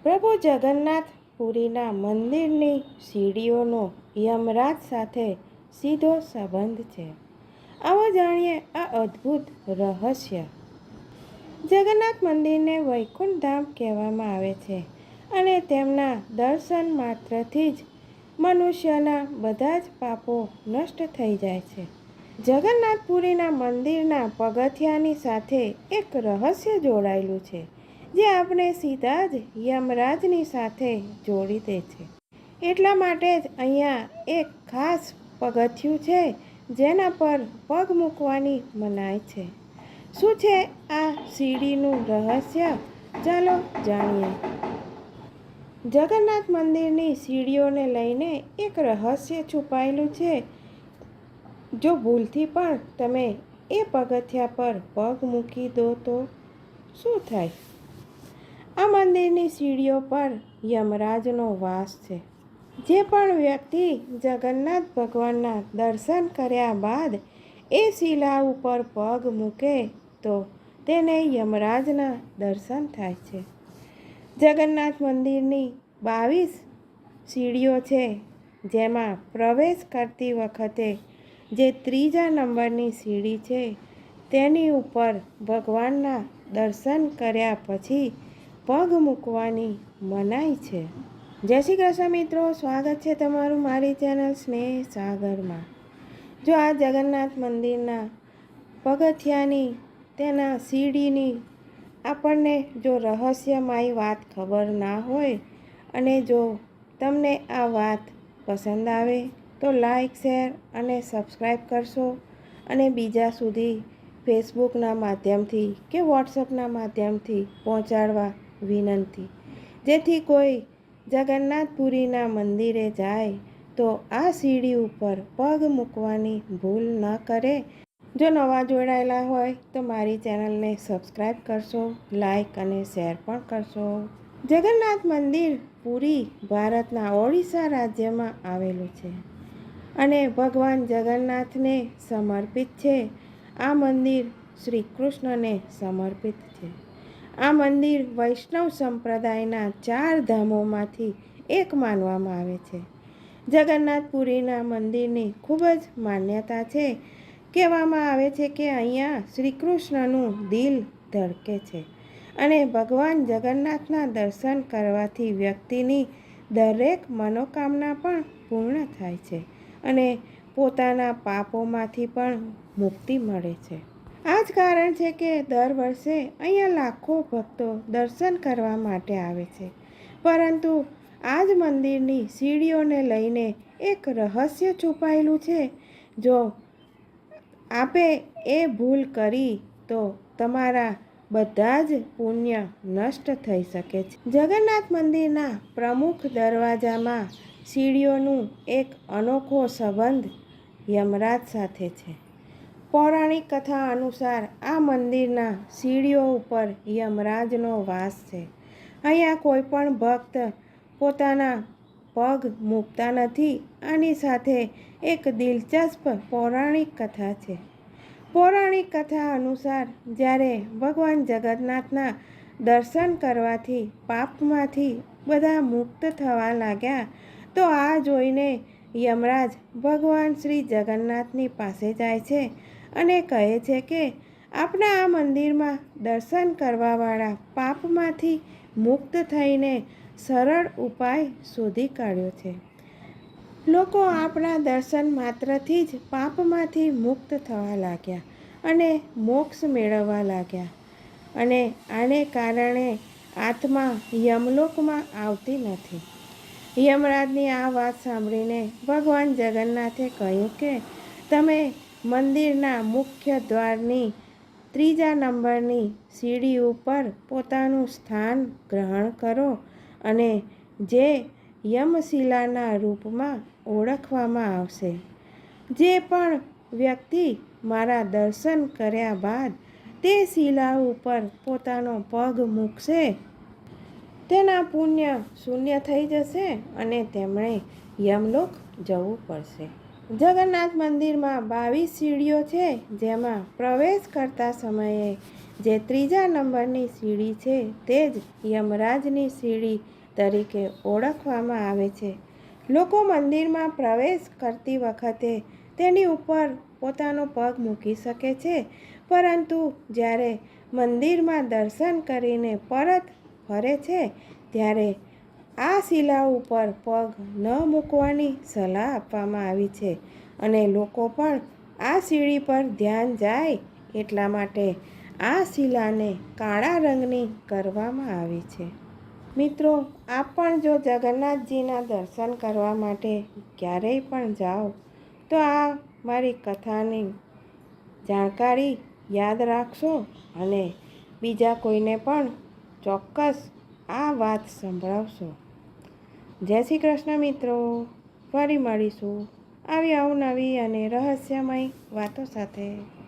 પ્રભુ જગન્નાથ પુરીના મંદિરની સીડીઓનો યમરાજ સાથે સીધો સંબંધ છે. આવો જાણીએ આ અદ્ભુત રહસ્ય. જગન્નાથ મંદિરને વૈકુંઠ ધામ કહેવામાં આવે છે અને તેમના દર્શન માત્રથી જ મનુષ્યના બધા જ પાપો નષ્ટ થઈ જાય છે. જગન્નાથપુરીના મંદિરના પગથિયાની સાથે એક રહસ્ય જોડાયેલું છે જે આપણે સીધા જ યમરાજની સાથે જોડી દે છે. એટલા માટે જ અહીંયા એક ખાસ પગથિયું છે જેના પર પગ મૂકવાની મનાઈ છે. શું છે આ સીડીનું રહસ્ય? ચાલો જાણીએ. જગન્નાથ મંદિરની સીડીઓને લઈને એક રહસ્ય છુપાયેલું છે. જો ભૂલથી પણ તમે એ પગથિયા પર પગ મૂકી દો તો શું થાય? આ મંદિરની સીડીઓ પર યમરાજનો વાસ છે. જે પણ વ્યક્તિ જગન્નાથ ભગવાનના દર્શન કર્યા બાદ એ શિલા ઉપર પગ મૂકે તો તેને યમરાજના દર્શન થાય છે. જગન્નાથ મંદિરની 22 સીડીઓ છે, જેમાં પ્રવેશ કરતી વખતે જે ત્રીજા નંબરની સીડી છે તેની ઉપર ભગવાનના દર્શન કર્યા પછી પગ મૂકવાની મનાઈ છે. જય શ્રી કૃષ્ણ મિત્રો, સ્વાગત છે તમારું મારી ચેનલ સ્નેહ સાગરમાં. જો આ જગન્નાથ મંદિરના પગથિયાની તેના સીડીની આપણને જો રહસ્યમય વાત ખબર ના હોય અને જો તમને આ વાત પસંદ આવે તો લાઈક, શેર અને સબસ્ક્રાઈબ કરશો અને બીજા સુધી ફેસબુકના માધ્યમથી કે વોટ્સઅપના માધ્યમથી પહોંચાડવા વિનંતી, જેથી કોઈ જગન્નાથપુરીના મંદિરે જાય તો આ સીડી ઉપર પગ મૂકવાની ભૂલ ન કરે. જો નવા જોડાયેલા હોય તો મારી ચેનલને સબસ્ક્રાઈબ કરશો, લાઈક અને શેર પણ કરશો. જગન્નાથ મંદિર પુરી ભારતના ઓડિશા રાજ્યમાં આવેલું છે અને ભગવાન જગન્નાથને સમર્પિત છે. આ મંદિર શ્રી કૃષ્ણને સમર્પિત છે. આ મંદિર વૈષ્ણવ સંપ્રદાયના 4 ધામોમાંથી એક માનવામાં આવે છે. જગન્નાથપુરીના મંદિરની ખૂબ જ માન્યતા છે. કહેવામાં આવે છે કે અહીંયા શ્રી કૃષ્ણનું દિલ ધડકે છે અને ભગવાન જગન્નાથના દર્શન કરવાથી વ્યક્તિની દરેક મનોકામના પણ પૂર્ણ થાય છે અને પોતાના પાપોમાંથી પણ મુક્તિ મળે છે. આ જ કારણ છે કે દર વર્ષે અહીંયા લાખો ભક્તો દર્શન કરવા માટે આવે છે. પરંતુ આ જ મંદિરની સીડીઓને લઈને એક રહસ્ય છુપાયેલું છે. જો આપે એ ભૂલ કરી તો તમારા બધા જ પુણ્ય નષ્ટ થઈ શકે છે. જગન્નાથ મંદિરના પ્રમુખ દરવાજામાં સીડીઓનું એક અનોખો સંબંધ યમરાજ સાથે છે. પૌરાણિક કથા અનુસાર આ મંદિરના સીડીઓ ઉપર યમરાજનો વાસ છે. અહીંયા કોઈ પણ ભક્ત પોતાના પગ મૂકતા નથી. આની સાથે એક દિલચસ્પ પૌરાણિક કથા છે. પૌરાણિક કથા અનુસાર જ્યારે ભગવાન જગન્નાથના દર્શન કરવાથી પાપમાંથી બધા મુક્ત થવા લાગ્યા તો આ જોઈને યમરાજ ભગવાન શ્રી જગન્નાથની પાસે જાય છે અને કહે છે કે આપણા આ મંદિરમાં દર્શન કરવાવાળા પાપમાંથી મુક્ત થઈને સરળ ઉપાય શોધી કાઢ્યો છે. લોકો આપણા દર્શન માત્રથી જ પાપમાંથી મુક્ત થવા લાગ્યા અને મોક્ષ મેળવવા લાગ્યા અને આને કારણે આત્મા યમલોકમાં આવતી નથી. યમરાજની આ વાત સાંભળીને ભગવાન જગન્નાથે કહ્યું કે તમે મંદિરના મુખ્ય દ્વારની ત્રીજા નંબરની સીડી ઉપર પોતાનું સ્થાન ગ્રહણ કરો અને જે યમશિલાના રૂપમાં ઓળખવામાં આવશે. જે પણ વ્યક્તિ મારા દર્શન કર્યા બાદ તે શિલા ઉપર પોતાનો પગ મૂકશે તેના પુણ્ય શૂન્ય થઈ જશે અને તેમણે યમલોક જવું પડશે. જગન્નાથ મંદિરમાં 22 સીડીઓ છે, જેમાં પ્રવેશ કરતા સમયે જે ત્રીજા નંબરની સીડી છે તે જ યમરાજની સીડી તરીકે ઓળખવામાં આવે છે. લોકો મંદિરમાં પ્રવેશ કરતી વખતે તેની ઉપર પોતાનો પગ મૂકી શકે છે, પરંતુ જ્યારે મંદિરમાં દર્શન કરીને પરત ફરે છે ત્યારે આ શિલા ઉપર પગ ન મૂકવાની સલાહ આપવામાં આવી છે અને લોકો પણ આ સીડી પર ધ્યાન જાય એટલા માટે આ શિલાને કાળા રંગની કરવામાં આવી છે. મિત્રો, આપ પણ જો જગન્નાથજીના દર્શન કરવા માટે ક્યારેય પણ જાઓ તો આ મારી કથાની જાણકારી યાદ રાખશો અને બીજા કોઈને પણ ચોક્કસ આ વાત સંભળાવશો. જય શ્રી કૃષ્ણ મિત્રો. ફરી મળીશું આવી અવનવી અને રહસ્યમય વાતો સાથે.